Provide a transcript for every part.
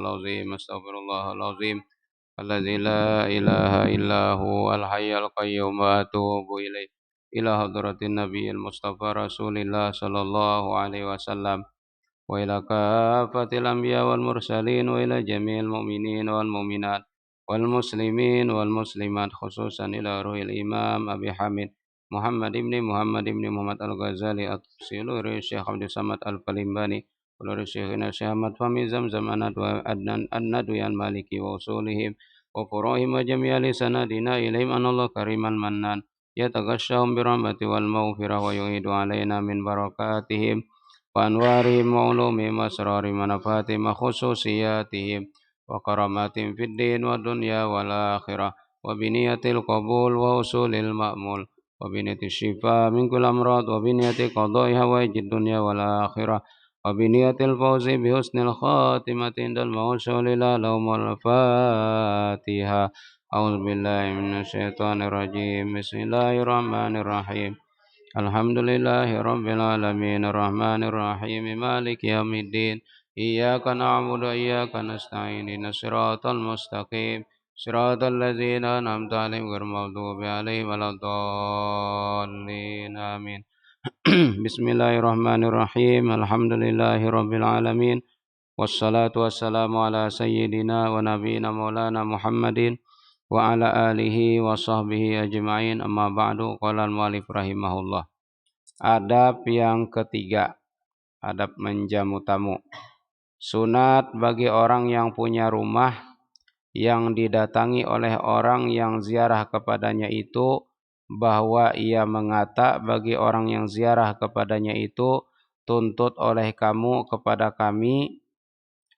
العظيم أستغفر الله العظيم الذي لا إله إلا هو الحي القيوم وأتوب إليه إلى حضرة النبي المصطفى رسول الله صلى الله عليه وسلم وإلى كافة الأنبياء والمرسلين وإلى جميع المؤمنين والمؤمنات والمسلمين والمسلمات خصوصا إلى روح الإمام أبي حامد محمد بن محمد الغزالي التفسير الشيخ عبد الصمد القلمباني ولر شيخنا الشيخ أحمد فهمي زمزم الندوي المالكي وأصولهم وفروعهم وجميع لسنادنا إليهم أن الله كريم المنان يتغشاهم برحمته والمغفرة ويعيد علينا من بركاتهم وأنوارهم وعلومهم وأسرارهم ونفاتهم وخصوصياتهم وكراماتهم في الدين والدنيا والآخرة وبنية القبول ووصول المأمول وبنية الشفاء من كل أمراض وبنية قضاء حوائج الدنيا والآخرة وبنية الفوز بحسن الخاتمة عند الموت شولنا لهم الفاتحة أعوذ بالله من الشيطان الرجيم بسم الله الرحمن الرحيم الحمد لله رب العالمين الرحمن الرحيم مالك يوم الدين إياك نعبد وإياك نستعين اهدنا الصراط المستقيم صراط الذين أنعمت عليهم غير المغضوب عليهم ولا الضالين آمين بسم الله الرحمن الرحيم الحمد لله رب العالمين والصلاة والسلام على سيدنا ونبينا مولانا محمد وعلى آله وصحبه ajma'in amma ba'du qala al-mu'allif rahimahullah. Adab yang ketiga, adab menjamu tamu. Sunat bagi orang yang punya rumah yang didatangi oleh orang yang ziarah kepadanya itu bahwa ia mengata bagi orang yang ziarah kepadanya itu, tuntut oleh kamu kepada kami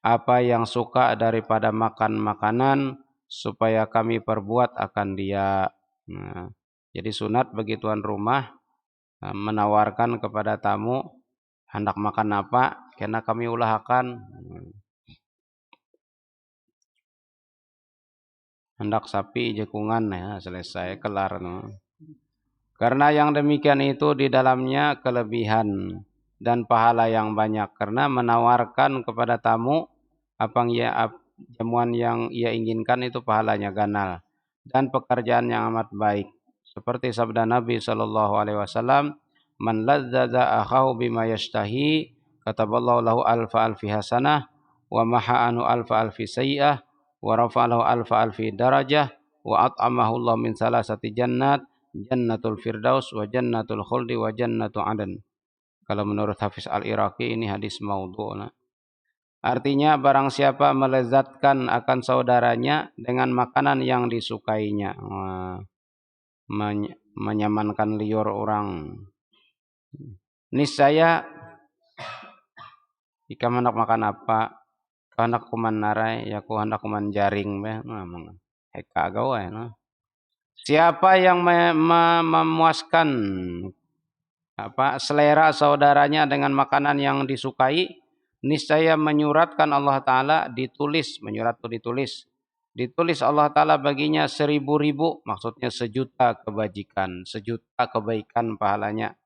apa yang suka daripada makan makanan supaya kami perbuat akan dia. Nah, jadi sunat bagi tuan rumah menawarkan kepada tamu hendak makan apa, karena kami usahakan. Hendak sapi jekungan ya, selesai kelar. Karena yang demikian itu di dalamnya kelebihan dan pahala yang banyak, karena menawarkan kepada tamu jamuan yang ia inginkan itu pahalanya ganal dan pekerjaan yang amat baik. Seperti sabda Nabi sallallahu alaihi wasallam, "Man ladzadza akhahu bima yashtahi, kataballahu lahu alfa alfi hasanah wa maha anhu alfa alfi sayyi'ah wa rafa'alahu alfa alfi darajah wa at'amahu Allah min salasati jannat, jannatul firdaus wa jannatul khuldi wa jannatu adan." Kalau menurut Hafiz Al-Iraqi ini hadis maudhu'. Artinya barang siapa melezatkan akan saudaranya dengan makanan yang disukainya, menyamankan liur orang. Niscaya jika hendak makan apa, hendak kuman narai, ya ku hendak kuman jaring be, heka gawe no. Siapa yang memuaskan selera saudaranya dengan makanan yang disukai, niscaya menyuratkan Allah Ta'ala ditulis Allah Ta'ala baginya 1000 maksudnya 1.000.000 kebajikan, 1.000.000 kebaikan pahalanya.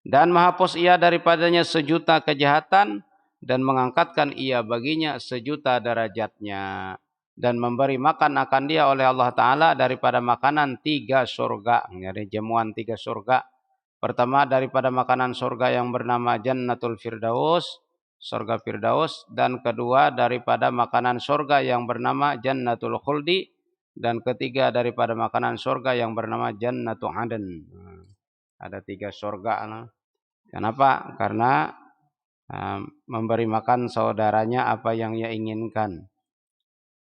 Dan menghapus ia daripadanya 1.000.000 kejahatan dan mengangkatkan ia baginya 1.000.000 derajatnya dan memberi makan akan dia oleh Allah Ta'ala daripada makanan 3 surga, dari jamuan 3 surga. Pertama daripada makanan surga yang bernama Jannatul Firdaus, surga Firdaus, dan kedua daripada makanan surga yang bernama Jannatul Khuldi, dan ketiga daripada makanan surga yang bernama Jannatu Aden. Ada 3 surga. Kenapa? Karena memberi makan saudaranya apa yang ia inginkan.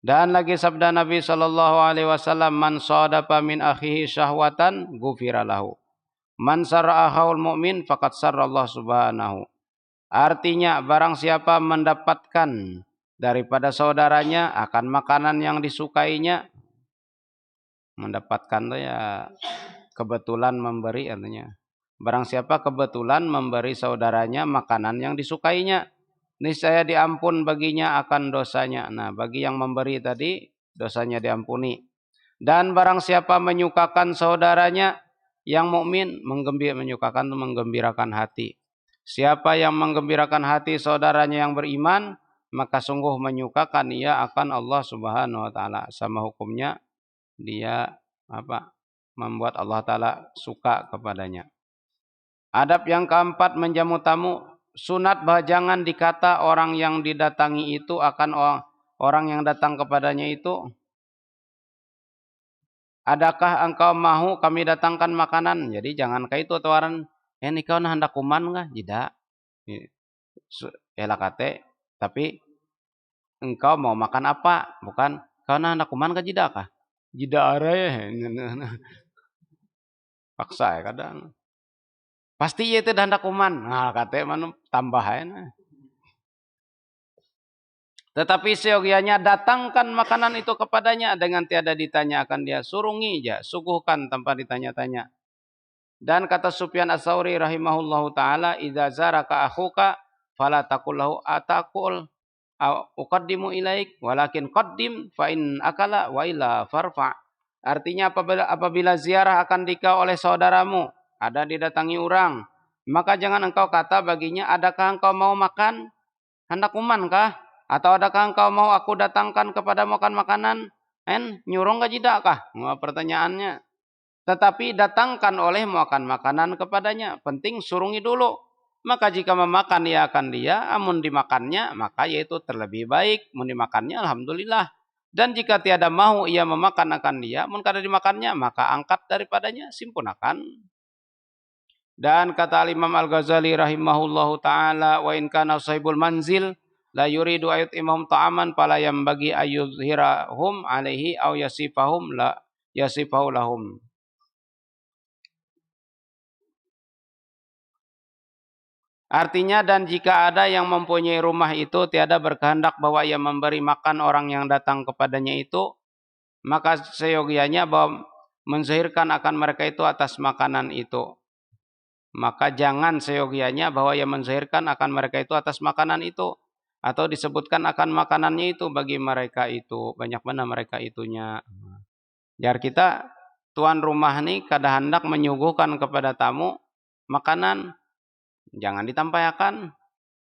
Dan lagi sabda Nabi sallallahu alaihi wasallam, "Man sadaqa min akhihi syahwatan ghufira lahu. Man sarra akhahul mu'min faqad sarra Allah subhanahu." Artinya barang siapa mendapatkan daripada saudaranya akan makanan yang disukainya, mendapatkan itu ya kebetulan memberi artinya. Barang siapa kebetulan memberi saudaranya makanan yang disukainya, niscaya diampun baginya akan dosanya. Nah, bagi yang memberi tadi dosanya diampuni. Dan barang siapa menyukakan saudaranya yang mukmin, menyukakan itu menggembirakan hati. Siapa yang menggembirakan hati saudaranya yang beriman, maka sungguh menyukakan ia akan Allah Subhanahu wa taala. Sama hukumnya dia membuat Allah taala suka kepadanya. Adab yang keempat, menjamu tamu. Sunat bahwa jangan dikata orang yang didatangi itu akan orang yang datang kepadanya itu, adakah engkau mahu kami datangkan makanan? Jadi jangan kayak itu tawaran, ini kau nah hendak kuman kah? Tidak. Elakate, tapi engkau mau makan apa? Bukan kau nah hendak kuman kah jidak kah? Jidak are. Paksa ya kadang. Pasti ieu teh hendak kuman. Nah, kate mana tambahan. Tetapi seyogianya datangkan makanan itu kepadanya dengan tiada ditanya akan dia. Surungi aja, suguhkan tanpa ditanya-tanya. Dan kata Sufyan Ats-Tsauri rahimahullahu taala, "Idza zaraka akhuka fala taqul lahu ataqul uqaddimu ilaik, walakin qaddim fa in akala wa illa farfa." Artinya apabila ziarah akan dikau oleh saudaramu, ada didatangi orang, maka jangan engkau kata baginya, adakah engkau mau makan? Hendak kuman kah? Atau adakah engkau mau aku datangkan kepada makan makanan? Nyurung gak jidak kah? Pertanyaannya. Tetapi datangkan oleh makan makanan kepadanya. Penting surungi dulu. Maka jika memakan ia akan dia, amun dimakannya, maka yaitu terlebih baik. Mun dimakannya, alhamdulillah. Dan jika tiada mahu ia memakan akan dia, mun kada dimakannya, maka angkat daripadanya, simpunakan. Dan kata Imam Al-Ghazali rahimahullahu ta'ala, wa in kana sahibul manzil, la yuridu ayut imam ta'aman, pala yang bagi ayudhirahum alaihi, au yasifahum la yasifahu lahum. Artinya, dan jika ada yang mempunyai rumah itu tiada berkehendak bahwa ia memberi makan orang yang datang kepadanya itu, maka seyogianya bahwa menzahirkan akan mereka itu atas makanan itu. Maka jangan seyogianya bahwa ia menzahirkan akan mereka itu atas makanan itu. Atau disebutkan akan makanannya itu bagi mereka itu. Banyak mana mereka itunya. Biar kita, tuan rumah nih kada hendak menyuguhkan kepada tamu makanan. Jangan ditampayakan.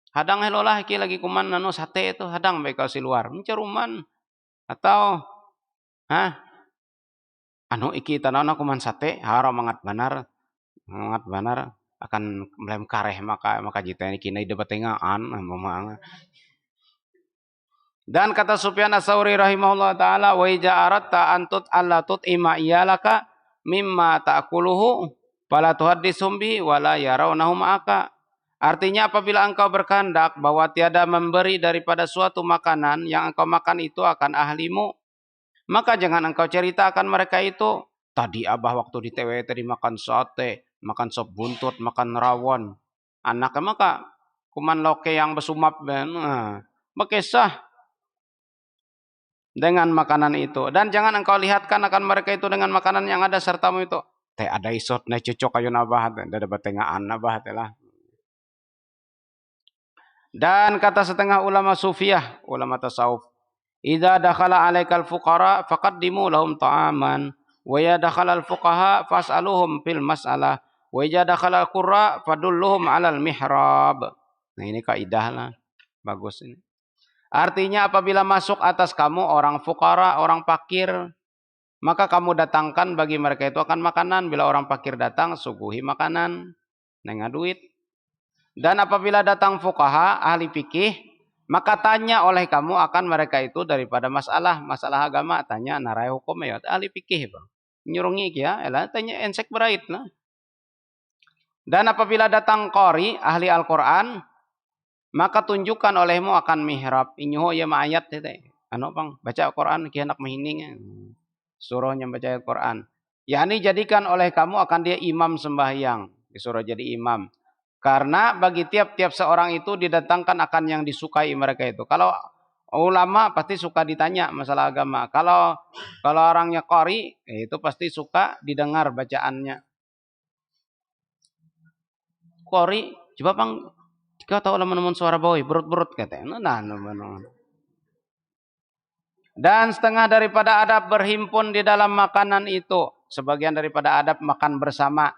Hadang helolah iki lagi kuman sate itu. Hadang baik kau si luar. Menceruman. Atau iki tanana kuman sate. Haro mangat banar. Mangat banar. Akan melem kareh maka jita ini kini debat tengaan. Dan kata Sufyan Ats-Tsauri rahimahullah ta'ala, wa ija aratta antut alla tut'ima iyalaka mimma ta'kuluhu fala tuhaddisum bi wala yarawnahu ma'aka. Artinya apabila engkau berkehendak bahwa tiada memberi daripada suatu makanan yang engkau makan itu akan ahlimu, maka jangan engkau ceritakan mereka itu. Tadi abah waktu di TW tadi makan sate, makan sop buntut, makan rawon. Anaknya maka kuman loke yang besumap. Bekesah dengan makanan itu. Dan jangan engkau lihatkan akan mereka itu dengan makanan yang ada sertamu itu. Teh ada isot, na cocok kayu nabah, ada batengaan nabah telah. Dan kata setengah ulama sufiyah, ulama tasawuf, idza dakhala 'alaikal fuqara faqaddimu lahum ta'aman, wa ya dakhala al-fuqaha fas'aluhum fil mas'alah, wa idza dakhala al-qurra fadulluhum 'alal mihrab. Nah, ini kaidah lah. Bagus ini. Artinya apabila masuk atas kamu orang fuqara, orang fakir, maka kamu datangkan bagi mereka itu akan makanan. Bila orang fakir datang, suguhi makanan. Nenga duit. Dan apabila datang fuqaha, ahli fikih, maka tanya oleh kamu akan mereka itu daripada masalah agama. Tanya narai hukum ya, ahli fikih bang. Nyurungi ya, elah tanya ensek berait lah. Dan apabila datang qori, ahli Al-Quran, maka tunjukkan olehmu akan mihrab. Inyuho ya ayat tete. Bang, baca Al-Quran ki hendak mahining. Suruhnya baca Al-Quran. Yani jadikan oleh kamu akan dia imam sembahyang. Disuruh jadi imam. Karena bagi tiap-tiap seorang itu didatangkan akan yang disukai mereka itu. Kalau ulama pasti suka ditanya masalah agama. Kalau orangnya qori, itu pasti suka didengar bacaannya. Qori, coba bang, kau tahu lamun suara boy, berut-berut katanya. Dan setengah daripada adab berhimpun di dalam makanan itu. Sebagian daripada adab makan bersama.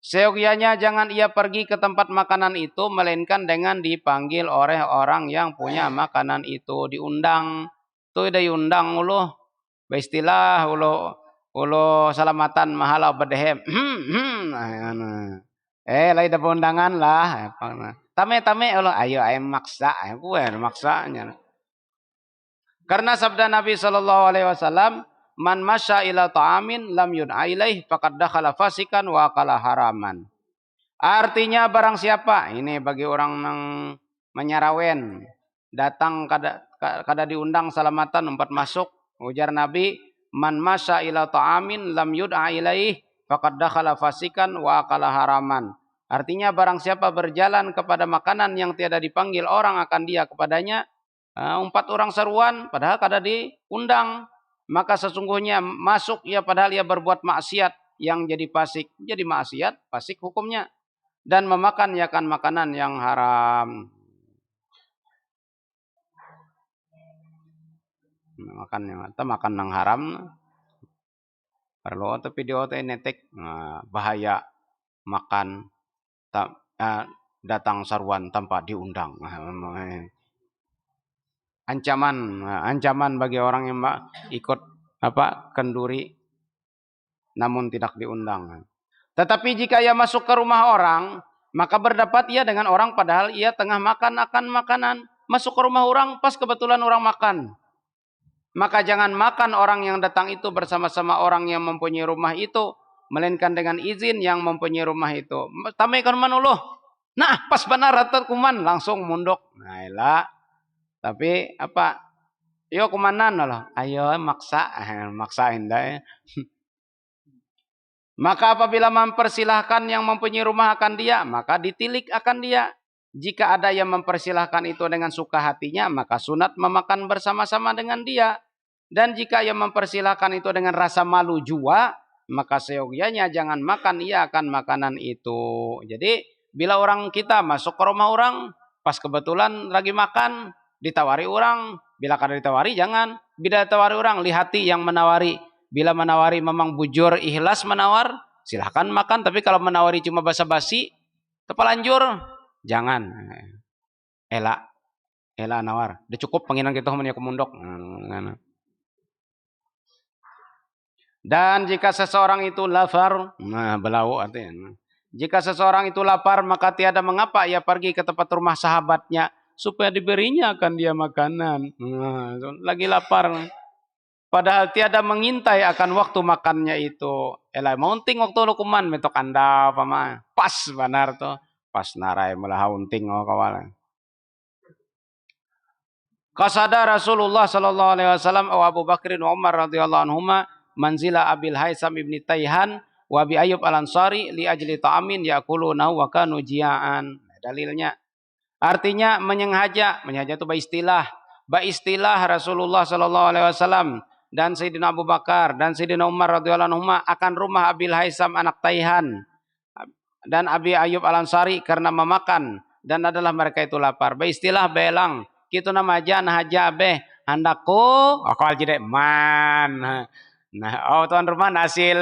Seyogianya jangan ia pergi ke tempat makanan itu melainkan dengan dipanggil oleh orang yang punya makanan itu, diundang. Tuh diundang uluh. Baistilah uluh salamatan mahala bedehem. Lain ada undangan lah. Tame uluh ayo ayam maksa, gue maksanya. Karena sabda Nabi sallallahu alaihi wasallam, "Man masya ila ta'amin lam yud'a ilaih faqad dakhala fasikan wa akala haraman." Artinya barang siapa, ini bagi orang yang menyarawen, datang kada diundang salamatan empat masuk, ujar Nabi, "Man masya ila ta'amin lam yud'a ilaih faqad dakhala fasikan wa akala haraman." Artinya barang siapa berjalan kepada makanan yang tiada dipanggil orang akan dia kepadanya, empat orang seruan padahal kada diundang, maka sesungguhnya masuk ia padahal ia berbuat maksiat yang jadi fasik, jadi maksiat fasik hukumnya, dan memakan ya kan makanan yang haram. Makan yang haram perlu tapi video netek bahaya makan datang saruan tanpa diundang. Ancaman bagi orang yang ikut kenduri namun tidak diundang. Tetapi jika ia masuk ke rumah orang, maka berdapat ia dengan orang padahal ia tengah makan akan makanan. Masuk ke rumah orang pas kebetulan orang makan. Maka jangan makan orang yang datang itu bersama-sama orang yang mempunyai rumah itu, melainkan dengan izin yang mempunyai rumah itu. Tamaikan manuluh. Nah, pas benar atur kuman langsung munduk. Nah, elah. Tapi yo kumanan lah. Ayo maksain dah. Maka apabila mempersilahkan yang mempunyai rumah akan dia, maka ditilik akan dia. Jika ada yang mempersilahkan itu dengan suka hatinya, maka sunat memakan bersama-sama dengan dia. Dan jika yang mempersilahkan itu dengan rasa malu jua, maka seyogianya jangan makan ia akan makanan itu. Jadi bila orang kita masuk ke rumah orang, pas kebetulan lagi makan, ditawari orang. Bila kada ditawari jangan. Bila ditawari orang, lihati yang menawari. Bila menawari memang bujur ikhlas menawar, silahkan makan. Tapi kalau menawari cuma basa-basi, tepalanjur, jangan. Ela nawar. Udah cukup penginan kita humanya kemundok. Dan jika seseorang itu lapar, belau artinya. Jika seseorang itu lapar, maka tiada mengapa ia pergi ke tempat rumah sahabatnya supaya diberinya akan dia makanan. Lagi lapar. Padahal tiada mengintai akan waktu makannya itu. Maunting waktu lukuman metok anda pama. Pas benar to. Pas narai malah unting kawalan. Kasada Rasulullah sallallahu alaihi wasallam wa Abu Bakrin wa Umar radhiyallahu anhuma manzila Abil Haisam ibni Taihan wa Abi Ayyub al-Ansari li ajli ta'amin ya'kulunahu wa kanu jia'an. Dalilnya artinya menyengaja itu istilah Rasulullah sallallahu alaihi wasallam dan Sayyidina Abu Bakar dan Sayyidina Umar radhiyallahu anhuma akan rumah Abil Haisam anak Taihan dan Abi Ayyub al-Ansari karena memakan dan adalah mereka itu lapar. Istilah belang kitu nama aja nah aja handakku akal jide man. Nah, tuan rumah nasi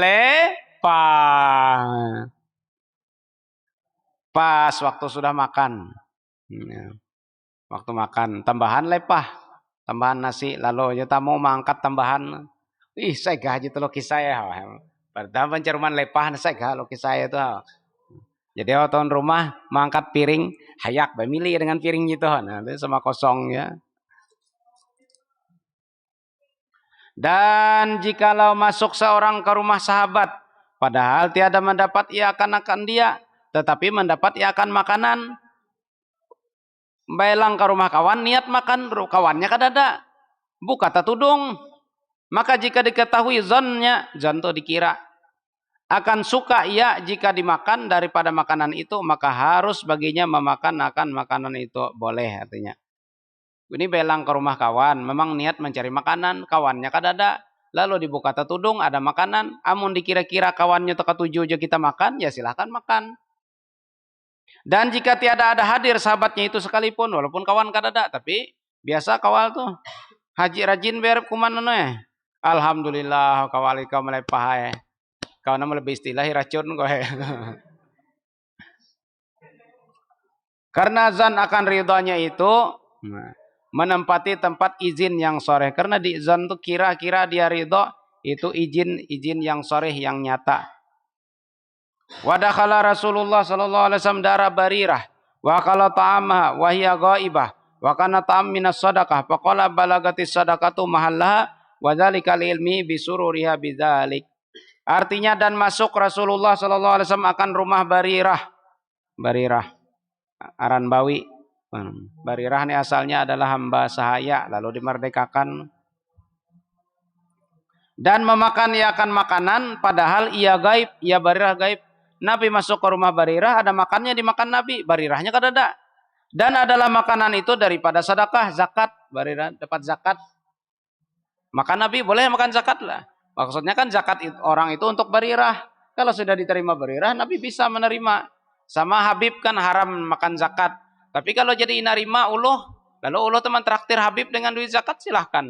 pas waktu sudah makan. Waktu makan tambahan tambahan nasi lalu ya tamu mangkat tambahan. Saya gaji tuh loki saya. Padahal penceruman lepah saya gak loki saya tuh. Jadi tuan rumah mangkat piring hayak milih dengan piring gitu. Nah, itu sama kosong ya. Dan jikalau masuk seorang ke rumah sahabat, padahal tiada mendapat ia akan dia, tetapi mendapat ia akan makanan. Belang ke rumah kawan, niat makan, kawannya kadada. Buka tatudung. Maka jika diketahui zonnya, zon itu dikira. Akan suka ia jika dimakan daripada makanan itu, maka harus baginya memakan akan makanan itu. Boleh artinya. Ini belang ke rumah kawan, memang niat mencari makanan, kawannya kadada. Lalu dibuka tetudung, ada makanan. Amun dikira-kira kawannya teka tujuh aja kita makan, ya silahkan makan. Dan jika tiada ada hadir sahabatnya itu sekalipun, walaupun kawan kadada, tapi biasa kawal tuh. Haji rajin berep kuman Alhamdulillah kawal kau melepah. Kau nama lebih istilah racun kau. Karena zan akan ridhonya itu menempati tempat izin yang sharih. Karena di zan itu kira-kira dia ridho, itu izin yang sharih yang nyata. Wa dakhala Rasulullah sallallahu alaihi wasallam dara Barirah wa kala ta'amaha wa hiya ghaibah wa kana ta'am minas sadaqah faqala balagatis sadaqatu mahallaha wa dzalika ilmi bisururiha bidzalik. Artinya dan masuk Rasulullah sallallahu alaihi wasallam akan rumah Barirah. Barirah Aran Bawi. Barirah ini asalnya adalah hamba sahaya lalu dimerdekakan dan memakan iakan makanan padahal ia gaib, ia Barirah gaib. Nabi masuk ke rumah Barirah, ada makannya dimakan Nabi, Barirahnya kan ada. Dan adalah makanan itu daripada sedekah, zakat. Barirah dapat zakat. Maka Nabi boleh makan zakat lah. Maksudnya kan zakat orang itu untuk Barirah. Kalau sudah diterima Barirah, Nabi bisa menerima. Sama Habib kan haram makan zakat. Tapi kalau jadi narima uluh, lalu uluh teman traktir Habib dengan duit zakat, silahkan.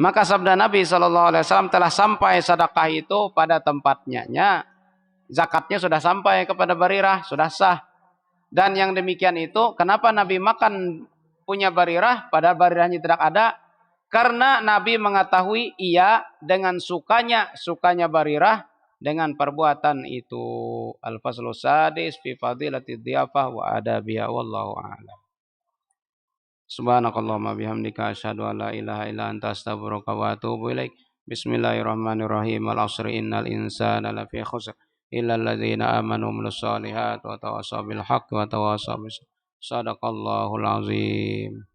Maka sabda Nabi SAW telah sampai sedekah itu pada tempatnya. Zakatnya sudah sampai kepada Barirah, sudah sah. Dan yang demikian itu, kenapa Nabi makan punya Barirah, padahal Barirahnya tidak ada? Karena Nabi mengetahui ia dengan sukanya Barirah dengan perbuatan itu. Al-Faslu Sadis fi fadilati dhiyafah wa adabiha wallahu a'lam. Subhanakallahumma bihamdika asyhadu an la ilaha illa anta astaghfiruka wa atubu ilaik. Bismillahirrahmanirrahim. Al-'asri innal insana lafi khusr illa alladzina amanu wa 'amilus shalihat wa tawassaw bil haqqi wa tawassaw bis sadaqallahul azim.